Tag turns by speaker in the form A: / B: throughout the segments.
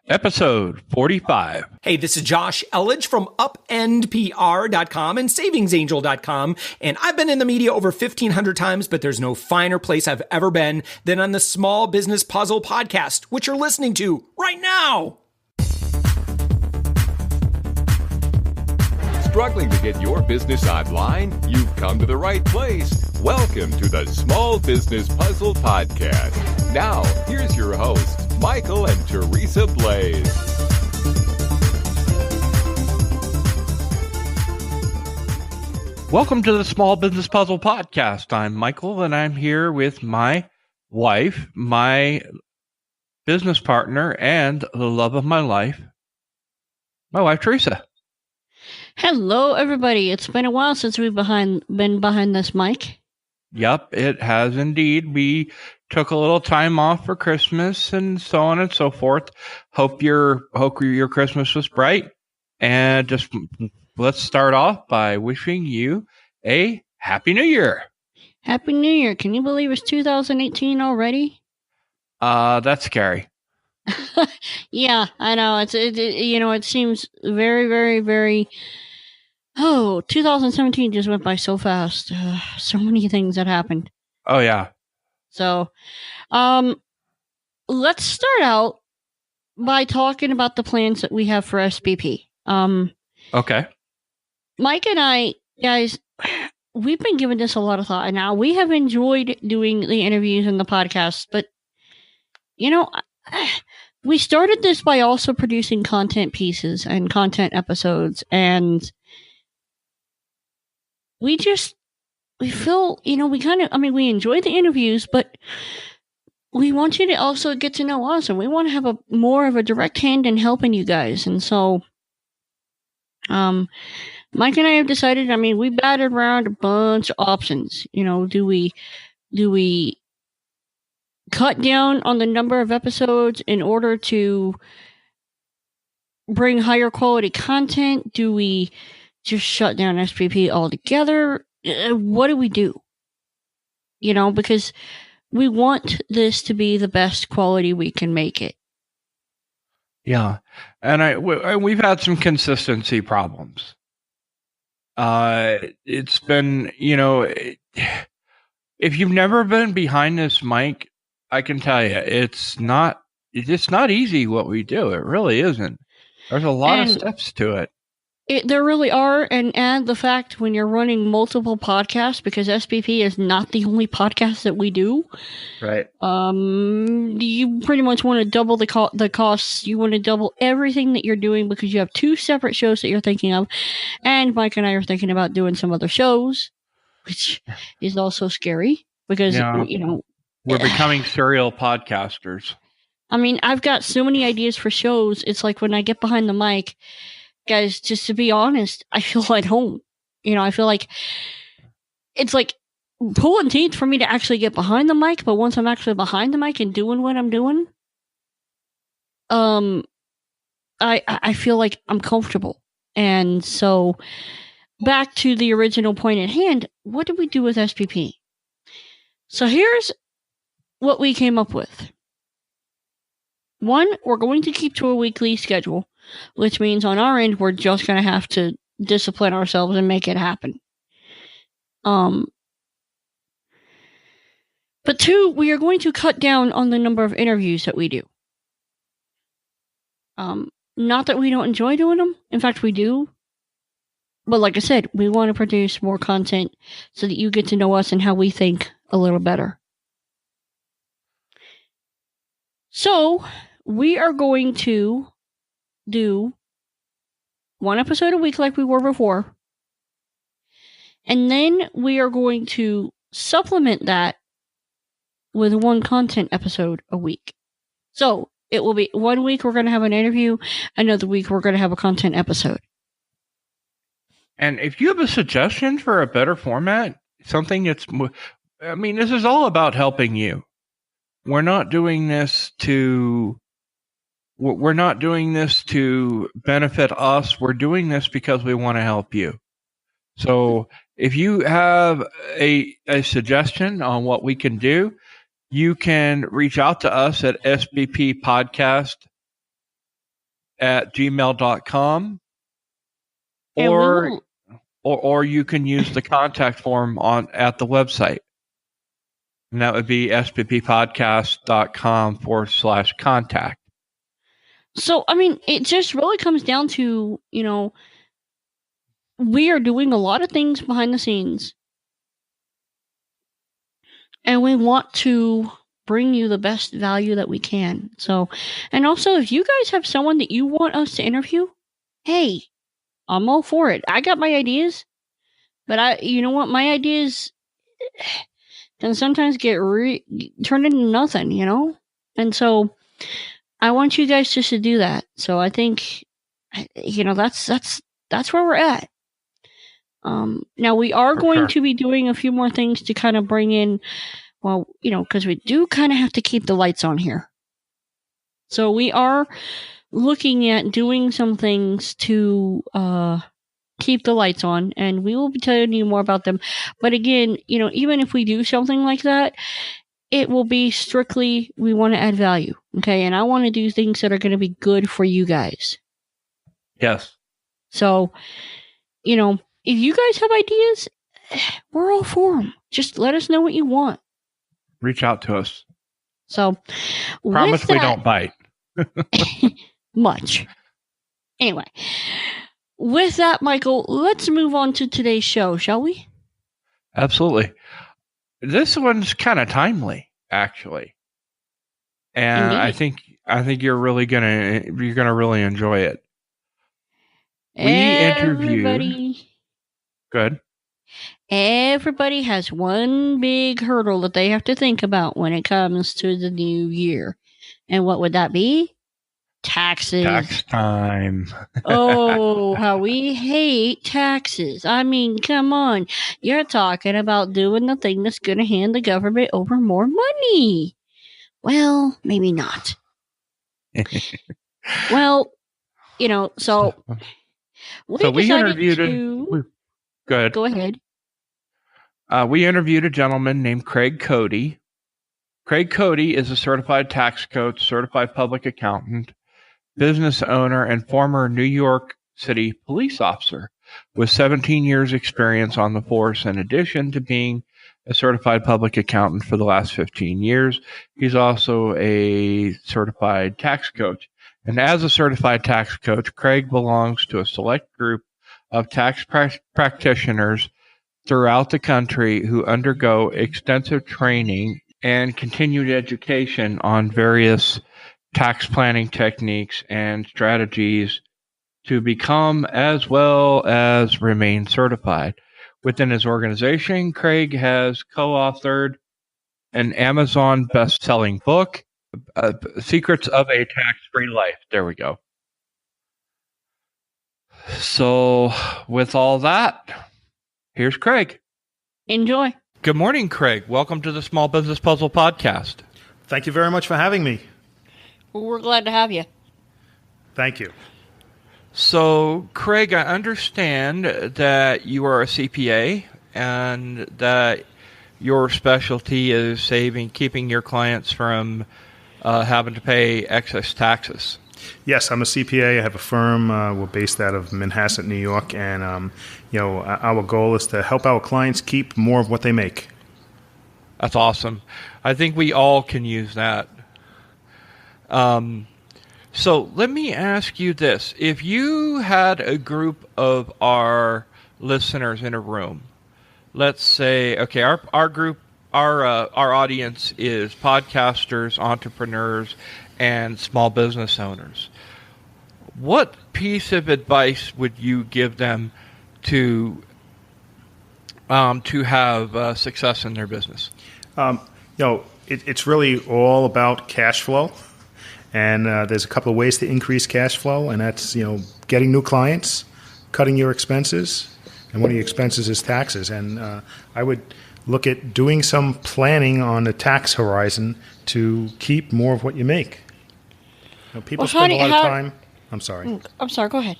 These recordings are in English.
A: episode 45.
B: Hey, this is Josh Elledge from upendpr.com and savingsangel.com. And I've been in the media over 1,500 times, but there's no finer place I've ever been than on the Small Business Puzzle podcast, which you're listening to right now.
C: Struggling to get your business online? You've come to the right place. Welcome to the Small Business Puzzle Podcast. Now, here's your hosts, Michael and Teresa Blaze.
A: Welcome to the Small Business Puzzle Podcast. I'm Michael, and I'm here with my wife, my business partner, and the love of my life, my wife, Teresa.
D: Hello, everybody. It's been a while since we've been behind this mic.
A: Yep, it has indeed. We took a little time off for Christmas and so on and so forth. Hope your Christmas was bright. And just let's start off by wishing you a Happy New Year.
D: Happy New Year. Can you believe it's 2018 already?
A: That's scary.
D: Yeah, I know. It seems very, very, very... Oh, 2017 just went by so fast. So many things that happened.
A: Oh, yeah.
D: So, let's start out by talking about the plans that we have for SBP.
A: Okay.
D: Mike and I, guys, we've been giving this a lot of thought, and now we have enjoyed doing the interviews and the podcasts, but, we started this by also producing content pieces and content episodes, and we feel, we enjoy the interviews, but we want you to also get to know us, and we want to have more of a direct hand in helping you guys. And so, Mike and I have decided, we batted around a bunch of options. Do we cut down on the number of episodes in order to bring higher quality content? Do we just shut down SPP altogether? What do we do? Because we want this to be the best quality we can make it.
A: Yeah. And we've had some consistency problems. It's been, if you've never been behind this mic, I can tell you, it's not easy what we do. It really isn't. There's a lot of steps to it.
D: There really are, and add the fact when you're running multiple podcasts, because SBP is not the only podcast that we do.
A: Right.
D: You pretty much want to double the costs. You want to double everything that you're doing because you have two separate shows that you're thinking of, and Mike and I are thinking about doing some other shows, which is also scary because
A: we're becoming serial podcasters.
D: I've got so many ideas for shows. It's like when I get behind the mic, guys, just to be honest, I feel at home. I feel like it's like pulling teeth for me to actually get behind the mic, but once I'm actually behind the mic and doing what I'm doing, I feel like I'm comfortable. And so back to the original point at hand, what do we do with SPP? So here's what we came up with. One, we're going to keep to a weekly schedule, which means on our end, we're just going to have to discipline ourselves and make it happen. But two, we are going to cut down on the number of interviews that we do. Not that we don't enjoy doing them. In fact, we do. But like I said, we want to produce more content so that you get to know us and how we think a little better. So, we are going to do one episode a week like we were before. And then we are going to supplement that with one content episode a week. So, it will be 1 week we're going to have an interview, another week we're going to have a content episode.
A: And if you have a suggestion for a better format, something that's... this is all about helping you. We're not doing this to benefit us. We're doing this because we want to help you. So if you have a suggestion on what we can do, you can reach out to us at sbppodcast at gmail.com,
D: And
A: or you can use the contact form at the website. And that would be spppodcast.com/contact.
D: So, I mean, it just really comes down to, we are doing a lot of things behind the scenes. And we want to bring you the best value that we can. So, and also, if you guys have someone that you want us to interview, hey, I'm all for it. I got my ideas, but you know what? My ideas can sometimes get turned into nothing, And so, I want you guys just to do that. So I think, that's where we're at. Now we are going to be doing a few more things to kind of bring in, well, because we do kind of have to keep the lights on here. So we are looking at doing some things to keep the lights on, and we will be telling you more about them. But again, even if we do something like that, it will be strictly, we want to add value, okay? And I want to do things that are going to be good for you guys.
A: Yes.
D: So, if you guys have ideas, we're all for them. Just let us know what you want.
A: Reach out to us.
D: So,
A: promise we don't bite.
D: Much. Anyway, with that, Michael, let's move on to today's show, shall we?
A: Absolutely. This one's kind of timely, actually, and
D: Indeed.
A: I think you're gonna really enjoy it. Good.
D: Everybody has one big hurdle that they have to think about when it comes to the new year, and what would that be? Taxes.
A: Tax time.
D: Oh, how we hate taxes. I mean, come on. You're talking about doing the thing that's going to hand the government over more money. Well, maybe not. Well, so
A: we interviewed
D: Go ahead.
A: We interviewed a gentleman named Craig Cody. Craig Cody is a certified tax coach, certified public accountant, business owner, and former New York City police officer with 17 years experience on the force. In addition to being a certified public accountant for the last 15 years, he's also a certified tax coach. And as a certified tax coach, Craig belongs to a select group of tax practitioners throughout the country who undergo extensive training and continued education on various tax planning techniques and strategies to become as well as remain certified. Within his organization, Craig has co-authored an Amazon best-selling book, Secrets of a Tax-Free Life. There we go. So, with all that, here's Craig.
D: Enjoy.
A: Good morning, Craig. Welcome to the Small Business Puzzle Podcast.
E: Thank you very much for having me.
D: Well, we're glad to have you.
E: Thank you.
A: So, Craig, I understand that you are a CPA and that your specialty is keeping your clients from having to pay excess taxes.
E: Yes, I'm a CPA. I have a firm. We're based out of Manhasset, New York, and our goal is to help our clients keep more of what they make.
A: That's awesome. I think we all can use that. So let me ask you this. If you had a group of our listeners in a room, let's say, okay, our group, our audience is podcasters, entrepreneurs, and small business owners. What piece of advice would you give them to have success in their business?
E: It's really all about cash flow. And there's a couple of ways to increase cash flow, and that's, getting new clients, cutting your expenses, and one of your expenses is taxes. And I would look at doing some planning on the tax horizon to keep more of what you make. People spend a lot of time. I'm sorry.
D: I'm sorry. Go ahead.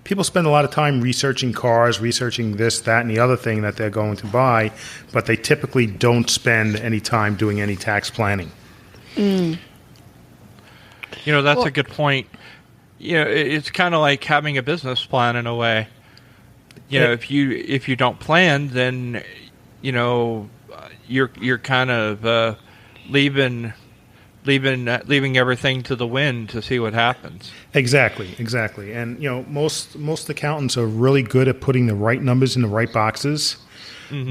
E: People spend a lot of time researching cars, researching this, that, and the other thing that they're going to buy, but they typically don't spend any time doing any tax planning.
A: That's a good point. it's kind of like having a business plan in a way. If you don't plan, then you're kind of leaving everything to the wind to see what happens.
E: Exactly. And most accountants are really good at putting the right numbers in the right boxes,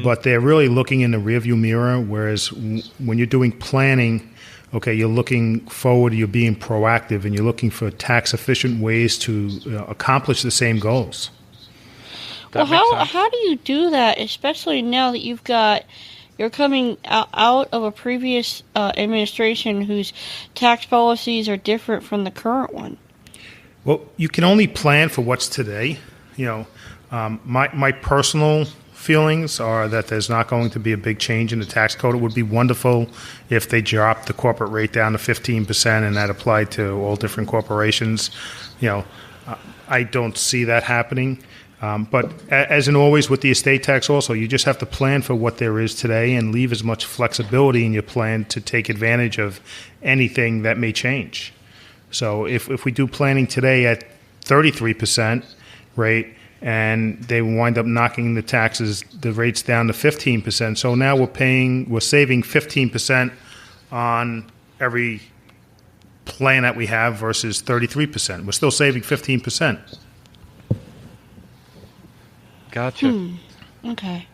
E: but they're really looking in the rearview mirror. Whereas when you're doing planning, okay, you're looking forward, you're being proactive, and you're looking for tax efficient ways to accomplish the same goals.
D: Well, how do you do that, especially now that you're coming out of a previous administration whose tax policies are different from the current one?
E: Well, you can only plan for what's today. My personal feelings are that there's not going to be a big change in the tax code. It would be wonderful if they dropped the corporate rate down to 15% and that applied to all different corporations. I don't see that happening. But as in always with the estate tax also, you just have to plan for what there is today and leave as much flexibility in your plan to take advantage of anything that may change. So if we do planning today at 33% rate and they wind up knocking the rates down to 15%, so now we're saving 15% on every plan that we have versus 33%. We're still saving 15%.
A: Gotcha.
D: Okay.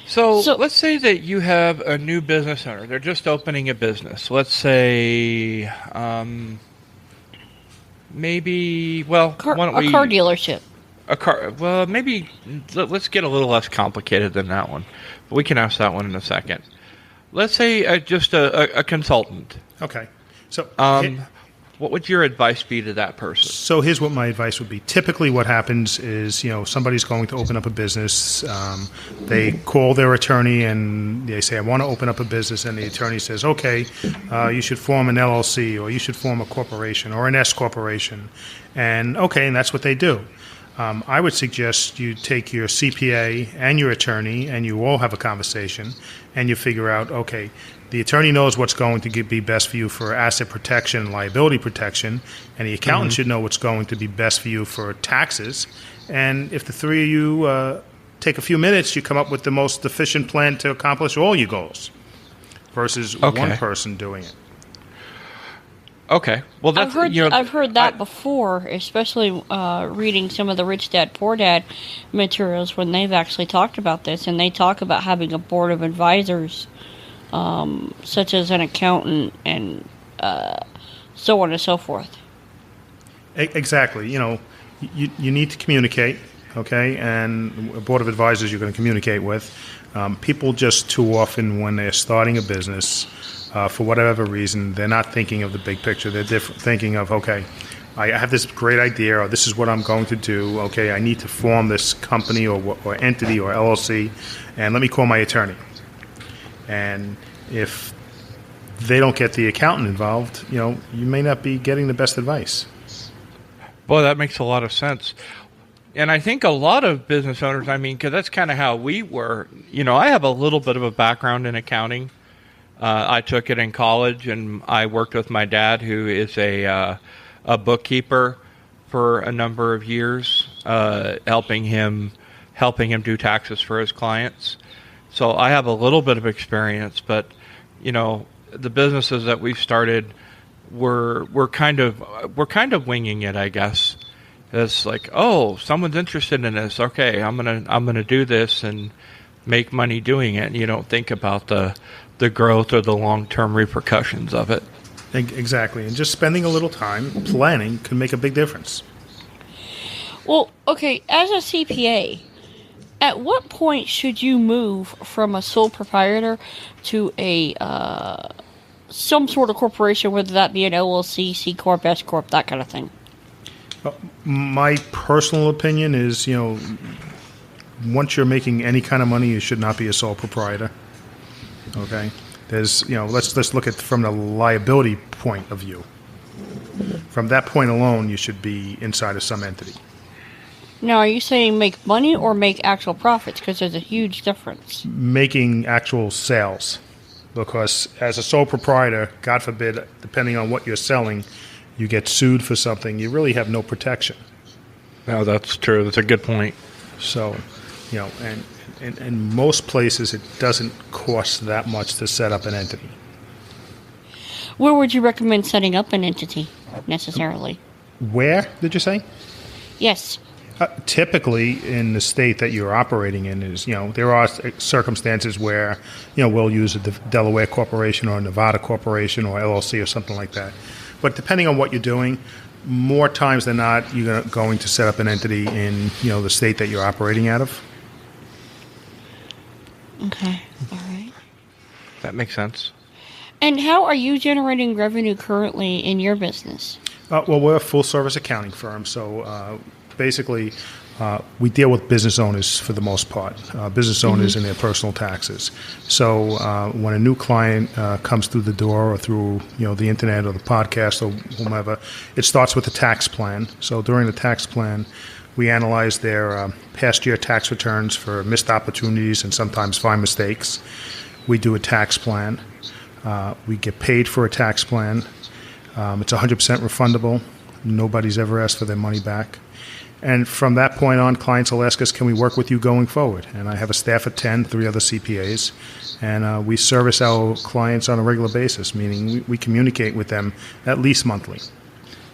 A: So let's say that you have a new business owner. They're just opening a business. Let's say maybe, why don't we...
D: A car dealership.
A: Maybe let's get a little less complicated than that one. But we can ask that one in a second. Let's say just a consultant.
E: Okay. So
A: what would your advice be to that person?
E: So here's what my advice would be. Typically what happens is, somebody's going to open up a business. They call their attorney and they say, I want to open up a business. And the attorney says, okay, you should form an LLC or you should form a corporation or an S corporation. And that's what they do. I would suggest you take your CPA and your attorney and you all have a conversation and you figure out, okay, the attorney knows what's going to be best for you for asset protection and liability protection, and the accountant should know what's going to be best for you for taxes. And if the three of you take a few minutes, you come up with the most efficient plan to accomplish all your goals versus one person doing it.
A: Okay. Well, that's,
D: I've heard that before, especially reading some of the Rich Dad Poor Dad materials when they've actually talked about this, and they talk about having a board of advisors, such as an accountant and so on and so forth.
E: Exactly. You need to communicate, okay? And a board of advisors you're going to communicate with. People just too often when they're starting a business, for whatever reason, they're not thinking of the big picture. They're thinking of, okay, I have this great idea, or this is what I'm going to do. Okay, I need to form this company or entity or LLC, and let me call my attorney. And if they don't get the accountant involved, you may not be getting the best advice.
A: Boy, that makes a lot of sense. And I think a lot of business owners, because that's kind of how we were. I have a little bit of a background in accounting. I took it in college, and I worked with my dad, who is a bookkeeper for a number of years, helping him do taxes for his clients. So I have a little bit of experience, but the businesses that we've started, we're kind of winging it, I guess. It's like, oh, someone's interested in this. Okay, I'm gonna do this and make money doing it. And you don't think about the growth or the long-term repercussions of it.
E: Exactly, and just spending a little time planning can make a big difference.
D: Well, okay, as a CPA, at what point should you move from a sole proprietor to a some sort of corporation, whether that be an LLC, C Corp, S Corp, that kind of thing?
E: My personal opinion is, once you're making any kind of money, you should not be a sole proprietor. Okay, there's let's look at from the liability point of view. From that point alone, you should be inside of some entity.
D: Now, are you saying make money or make actual profits? Because there's a huge difference.
E: Making actual sales. Because as a sole proprietor, God forbid, depending on what you're selling, you get sued for something, you really have no protection.
A: No, that's true. That's a good point.
E: So, and in most places, it doesn't cost that much to set up an entity.
D: Where would you recommend setting up an entity necessarily?
E: Where did you say?
D: Yes.
E: Typically, in the state that you're operating in, is there are circumstances where we'll use a Delaware corporation or a Nevada corporation or LLC or something like that. But depending on what you're doing, more times than not, you're going to set up an entity in the state that you're operating out of.
D: Okay. All right.
A: That makes sense.
D: And how are you generating revenue currently in your business?
E: Well, we're a full-service accounting firm, so basically, we deal with business owners for the most part, business owners and their personal taxes. So when a new client comes through the door or through the internet or the podcast or whomever, it starts with a tax plan. So during the tax plan, we analyze their past year tax returns for missed opportunities and sometimes find mistakes. We do a tax plan. We get paid for a tax plan. It's 100% refundable. Nobody's ever asked for their money back. And from that point on, clients will ask us, can we work with you going forward? And I have a staff of 10, 3 other CPAs, and we service our clients on a regular basis, meaning we communicate with them at least monthly.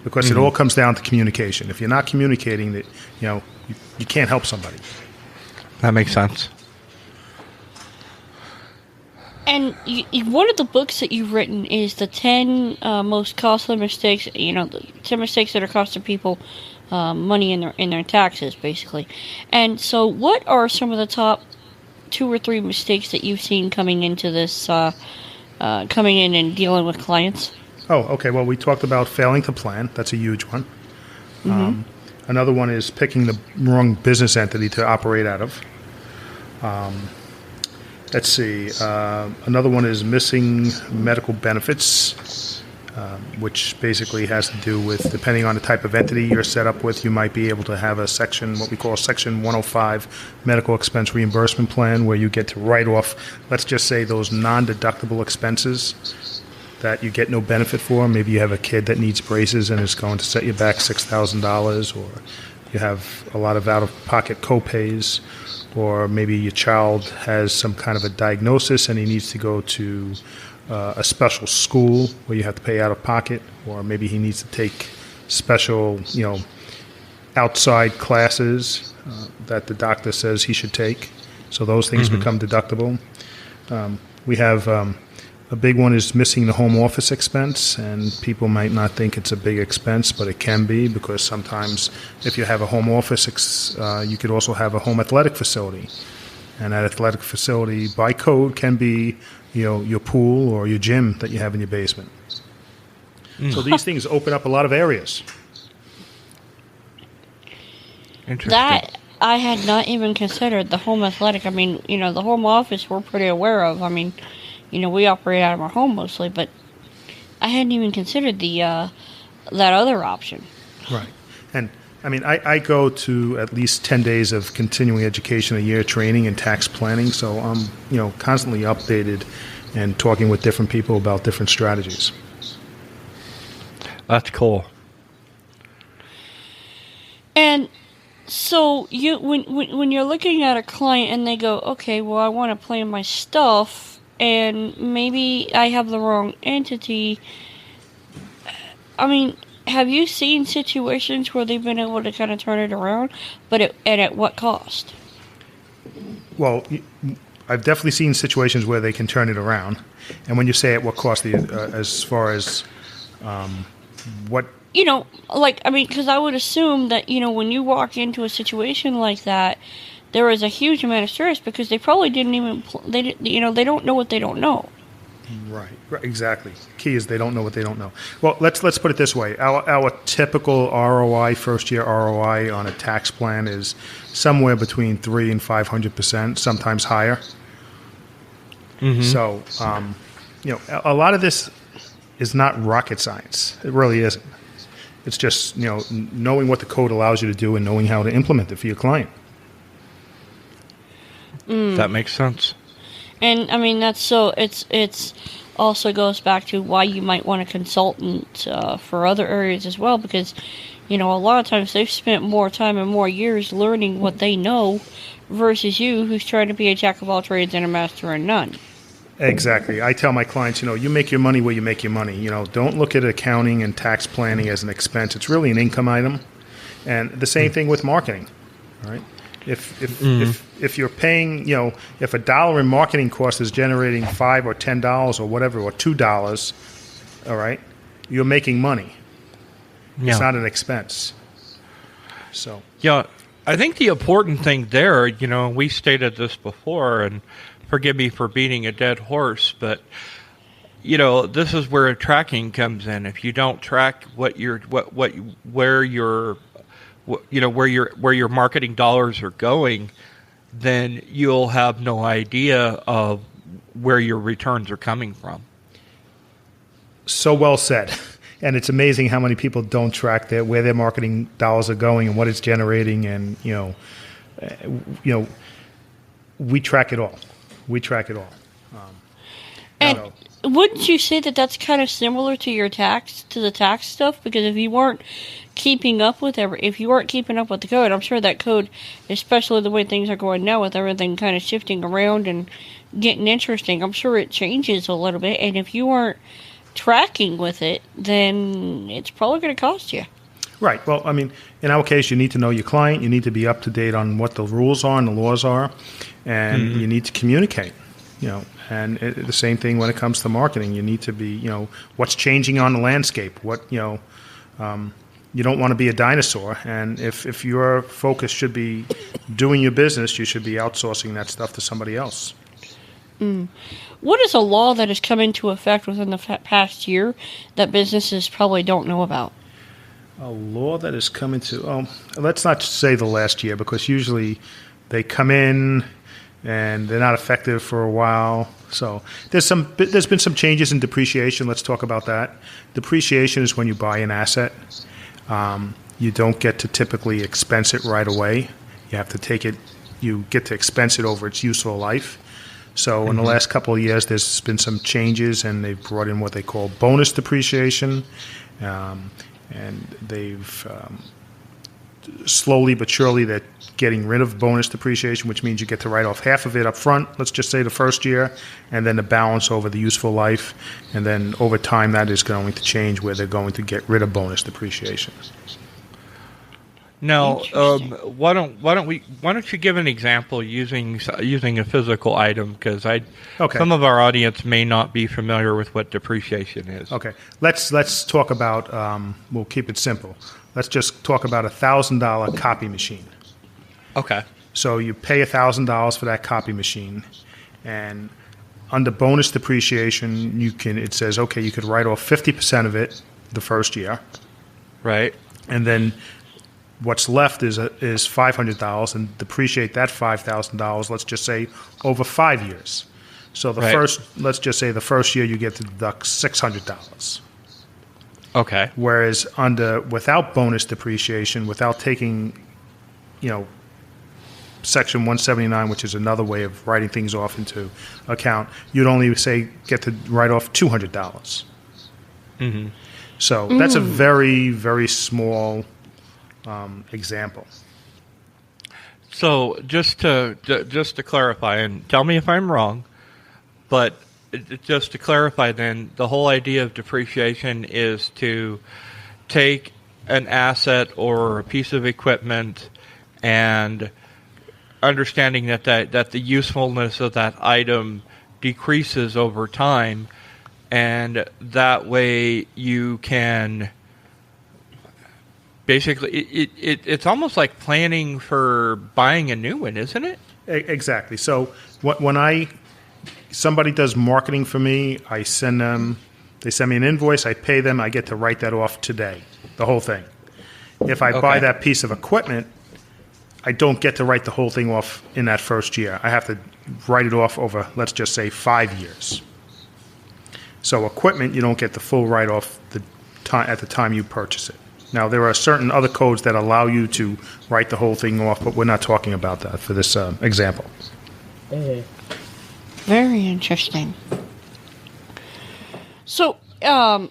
E: Because it all comes down to communication. If you're not communicating, that you can't help somebody.
A: That makes sense.
D: And one of the books that you've written is the 10 most costly mistakes, the 10 mistakes that are costing people money in their taxes, basically. And so what are some of the top 2 or 3 mistakes that you've seen coming into this, coming in and dealing with clients?
E: Oh, okay. Well, we talked about failing to plan. That's a huge one. Another one is picking the wrong business entity to operate out of. Let's see. Another one is missing medical benefits, which basically has to do with, depending on the type of entity you're set up with, you might be able to have a section, what we call Section 105 medical expense reimbursement plan, where you get to write off, let's just say, those non-deductible expenses that you get no benefit for. Maybe you have a kid that needs braces and it's going to set you back $6,000, or you have a lot of out-of-pocket co-pays, or maybe your child has some kind of a diagnosis and he needs to go to a special school where you have to pay out of pocket, or maybe he needs to take special, outside classes that the doctor says he should take. So those things become deductible. We have a big one is missing the home office expense, and people might not think it's a big expense, but it can be, because sometimes if you have a home office, you could also have a home athletic facility. And that athletic facility, by code, can be your pool or your gym that you have in your basement. So these things open up a lot of areas.
A: Interesting.
D: That I had not even considered, the home athletic. I mean, the home office we're pretty aware of. I mean, we operate out of our home mostly, but I hadn't even considered the that other option.
E: Right. And I mean, I go to at least 10 days of continuing education a year, training in tax planning, so I'm constantly updated and talking with different people about different strategies.
A: That's cool.
D: And so when you're looking at a client and they go, okay, well, I want to plan my stuff, and maybe I have the wrong entity. I mean, have you seen situations where they've been able to kind of turn it around, but at what cost?
E: Well, I've definitely seen situations where they can turn it around. And when you say at what cost, as far as what... because I would assume that, when you walk into a situation like that, there is a huge amount of stress, because they probably didn't even, they don't know what they don't know. Right, exactly. Key is they don't know what they don't know. Well, let's put it this way. Our typical ROI, first year ROI on a tax plan is somewhere between 300% and 500%, sometimes higher. So, a lot of this is not rocket science. It really isn't. It's just, knowing what the code allows you to do and knowing how to implement it for your client.
A: That makes sense.
D: And I mean, that's so it's also goes back to why you might want a consultant for other areas as well, because, a lot of times they've spent more time and more years learning what they know versus you, who's trying to be a jack of all trades and a master in none.
E: Exactly. I tell my clients, you make your money where you make your money. Don't look at accounting and tax planning as an expense. It's really an income item. And the same thing with marketing, right? If you're paying, if $1 in marketing cost is generating $5 or $10 or whatever, or $2, all right, you're making money. Yeah. It's not an expense. So
A: yeah, I think the important thing there, we stated this before, and forgive me for beating a dead horse, but this is where tracking comes in. If you don't track where your marketing dollars are going, then you'll have no idea of where your returns are coming from.
E: So well said. And it's amazing how many people don't track where their marketing dollars are going and what it's generating. And, we track it all.
D: And wouldn't you say that that's kind of similar to the tax stuff? Because if you weren't keeping up with the code, I'm sure that code, especially the way things are going now with everything kind of shifting around and getting interesting, I'm sure it changes a little bit. And if you aren't tracking with it, then it's probably going to cost you.
E: Right. Well, I mean, in our case, you need to know your client. You need to be up to date on what the rules are and the laws are, and you need to communicate. And the same thing when it comes to marketing. You need to be, what's changing on the landscape. You don't want to be a dinosaur. And if your focus should be doing your business, you should be outsourcing that stuff to somebody else.
D: What is a law that has come into effect within the past year that businesses probably don't know about?
E: A law that has come into, let's not say the last year, because usually they come in and they're not effective for a while. So there's been some changes in depreciation. Let's talk about that. Depreciation is when you buy an asset. You don't get to typically expense it right away. You have to take it. You get to expense it over its useful life. So in the last couple of years, there's been some changes, and they've brought in what they call bonus depreciation, and they've slowly but surely they're getting rid of bonus depreciation, which means you get to write off half of it up front, let's just say the first year, and then the balance over the useful life. And then over time, that is going to change where they're going to get rid of bonus depreciation.
A: Now, why don't you give an example using a physical item, because some of our audience may not be familiar with what depreciation is.
E: Okay, let's talk about. We'll keep it simple. Let's just talk about $1,000 copy machine.
A: Okay.
E: So you pay $1,000 for that copy machine, and under bonus depreciation, it says, okay, you could write off 50% of it the first year.
A: Right.
E: And then what's left is $500, and depreciate that $5,000, let's just say, over 5 years. So let's just say the first year you get to deduct $600.
A: Okay.
E: Whereas without bonus depreciation, without taking, Section 179, which is another way of writing things off into account, you'd only get to write off $200. Mm-hmm. So that's a very, very small example.
A: So just to clarify, and tell me if I'm wrong, but just to clarify, then the whole idea of depreciation is to take an asset or a piece of equipment and understanding that the usefulness of that item decreases over time, and that way you can basically it's almost like planning for buying a new one, isn't it?
E: Exactly. So when somebody does marketing for me, they send me an invoice, I pay them, I get to write that off today, the whole thing. If I buy that piece of equipment, I don't get to write the whole thing off in that first year. I have to write it off over, let's just say, 5 years. So equipment, you don't get the full write-off at the time you purchase it. Now, there are certain other codes that allow you to write the whole thing off, but we're not talking about that for this example.
D: Very interesting. So, are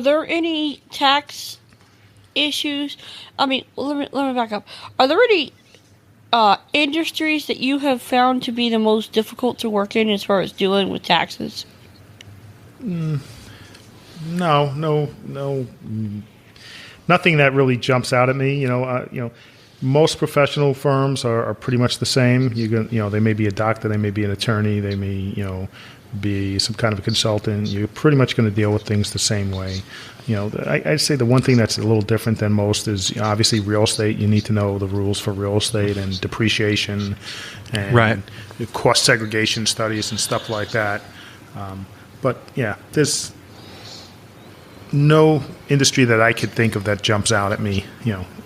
D: there any tax issues? I mean, let me back up. Are there any industries that you have found to be the most difficult to work in as far as dealing with taxes?
E: No. Nothing that really jumps out at me. Most professional firms are pretty much the same. They may be a doctor, they may be an attorney, they may, be some kind of a consultant. You're pretty much going to deal with things the same way. I'd say the one thing that's a little different than most is obviously real estate. You need to know the rules for real estate and depreciation and cost segregation studies and stuff like that. But yeah, there's no industry that I could think of that jumps out at me,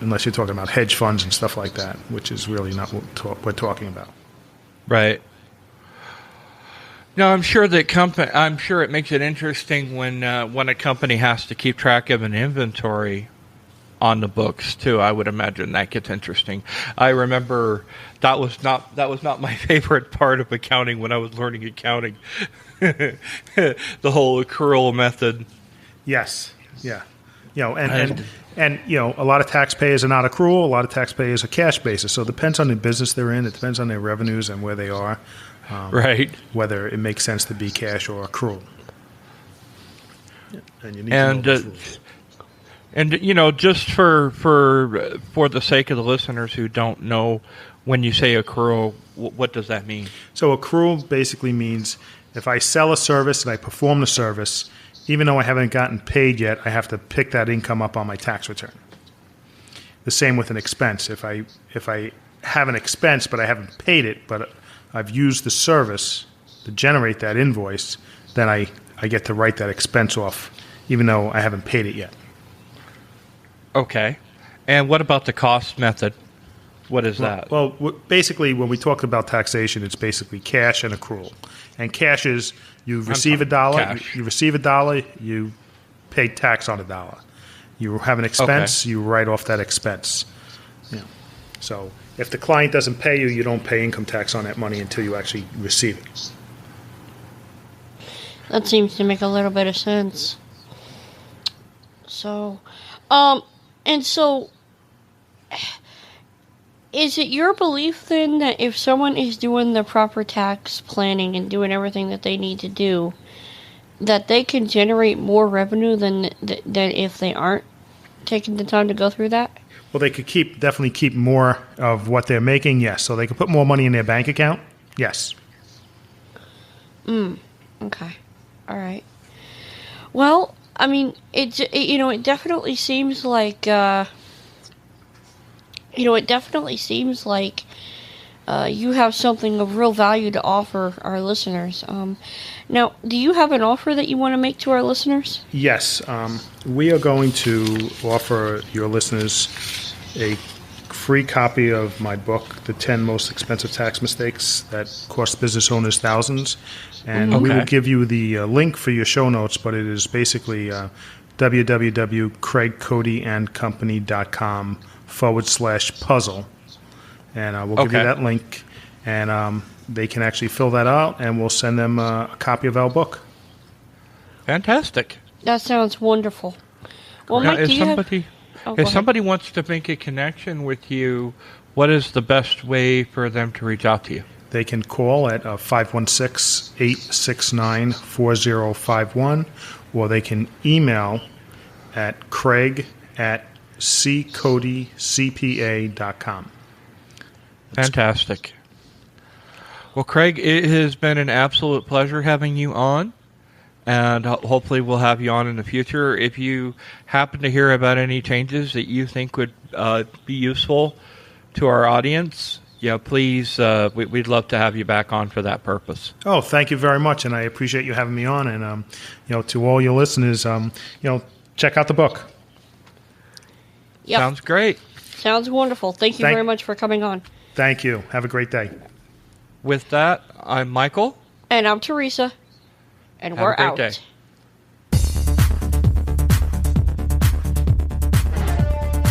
E: unless you're talking about hedge funds and stuff like that, which is really not what we're talking about.
A: Right. No, I'm sure it makes it interesting when a company has to keep track of an inventory on the books too. I would imagine that gets interesting. I remember that was not my favorite part of accounting when I was learning accounting. The whole accrual method.
E: Yes. Yeah. And a lot of taxpayers are not accrual. A lot of taxpayers are cash basis. So it depends on the business they're in. It depends on their revenues and where they are.
A: Right.
E: Whether it makes sense to be cash or accrual. And you need to know those rules.
A: And just for the sake of the listeners who don't know, when you say accrual, what does that mean?
E: So accrual basically means if I sell a service and I perform the service, even though I haven't gotten paid yet, I have to pick that income up on my tax return. The same with an expense. If I have an expense but I haven't paid it, but I've used the service to generate that invoice, then I get to write that expense off, even though I haven't paid it yet.
A: Okay. And what about the cost method? What is that?
E: Well, basically, when we talk about taxation, it's basically cash and accrual. And cash is you receive $1, you pay tax on $1. You have an expense, you write off that expense. Yeah. So if the client doesn't pay you, you don't pay income tax on that money until you actually receive it.
D: That seems to make a little bit of sense. So, is it your belief then that if someone is doing the proper tax planning and doing everything that they need to do, that they can generate more revenue than if they aren't taking the time to go through that?
E: Well, they could definitely keep more of what they're making, yes. So they could put more money in their bank account, yes.
D: Okay. All right. Well, I mean, it definitely seems like you have something of real value to offer our listeners. Now, do you have an offer that you want to make to our listeners?
E: Yes. We are going to offer your listeners a free copy of my book, The 10 Most Expensive Tax Mistakes That Cost Business Owners Thousands. And we will give you the link for your show notes, but it is basically www.craigcodyandcompany.com/puzzle. And we'll give you that link, and they can actually fill that out, and we'll send them a copy of our book.
A: Fantastic.
D: That sounds wonderful. Well, Mike,
A: if somebody wants to make a connection with you, what is the best way for them to reach out to you?
E: They can call at 516-869-4051, or they can email at craig@ccodycpa.com.
A: Fantastic. Well, Craig, it has been an absolute pleasure having you on, and hopefully we'll have you on in the future. If you happen to hear about any changes that you think would be useful to our audience, please, we'd love to have you back on for that purpose.
E: Oh, thank you very much, and I appreciate you having me on. And to all your listeners, check out the book.
D: Yep.
A: Sounds great.
D: Sounds wonderful. Thank you very much for coming on.
E: Thank you. Have a great day.
A: With that, I'm Michael.
D: And I'm Teresa. And we're out.
C: Day.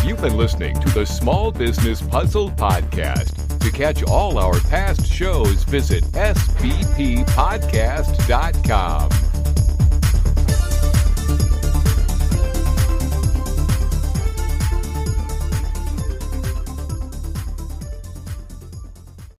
C: You've been listening to the Small Business Puzzle Podcast. To catch all our past shows, visit sbppodcast.com.